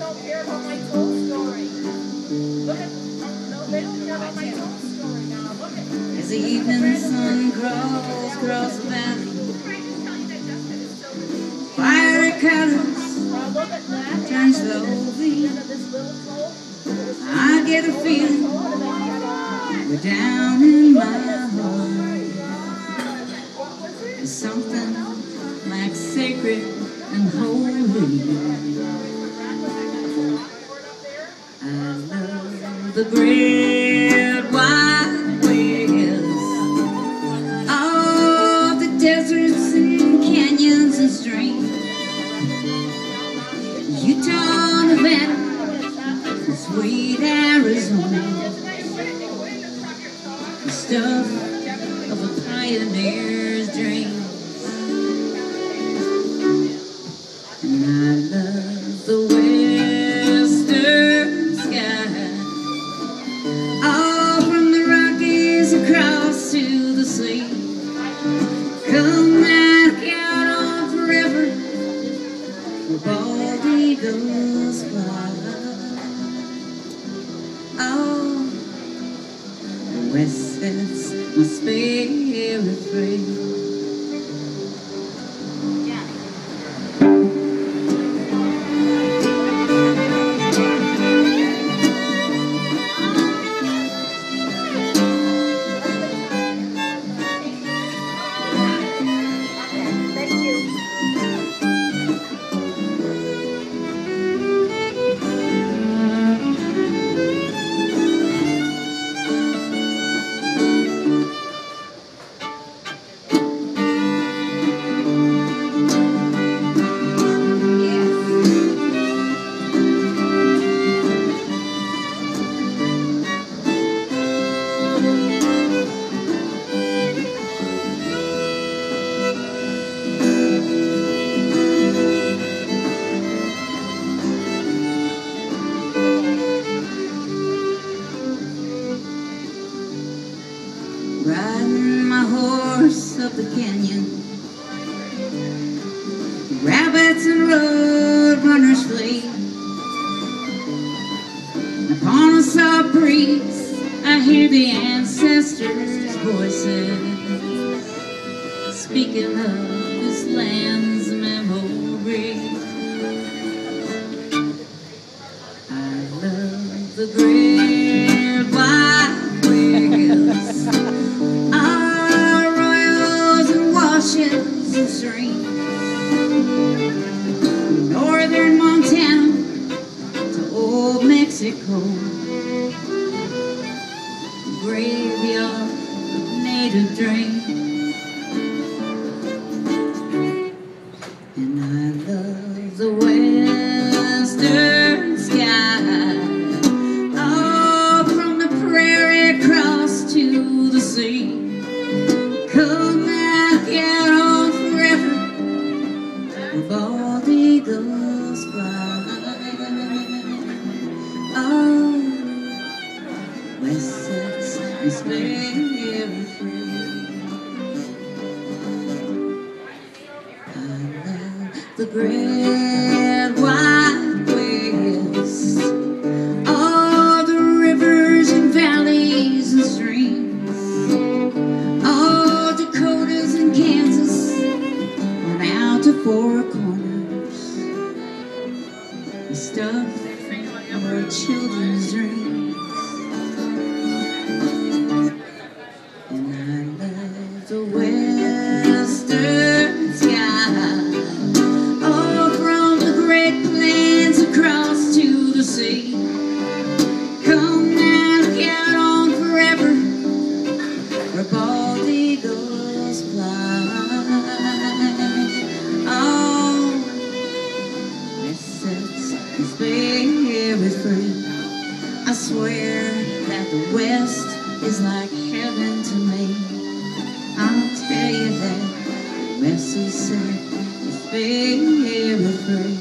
don't care about my toll story. Look at, no, they don't care about my toll story now. Look at. As the evening sun crawls across the valley, fiery colors turn slowly. I get a feeling we're down in my heart. It's something like sacred and holy. I love the great wide waves of the deserts and canyons and streams. Utah, Nevada, sweet Arizona, the stuff of a pioneer's dreams. And I love the western sky, all from the Rockies across to the sea. Come back out on forever, where bald eagles fly. Oh, the west sets my spirit free. Riding my horse up the canyon, rabbits and road runners flee. Upon a soft breeze, I hear the ancestors' voices, speaking of this land's memory. I love the great wide waves, arroyos and washes and streams. Northern Montana to old Mexico, graveyard of native dreams. And I love the western sky, all from the prairie across to the sea. Come back out on forever, where bald eagles fly. Oh, west sets my spirit free. I love the great wide waves, all the rivers and valleys and streams, all Dakotas and Kansas, on out to Four Corners, the stuff of our children's dreams. And I love the western sky, all from the great plains across to the sea. Come back out on forever, where bald eagles fly. Oh, this sets my spirit free. I swear that the West is like heaven to me. I'll tell you that the West is set my spirit free.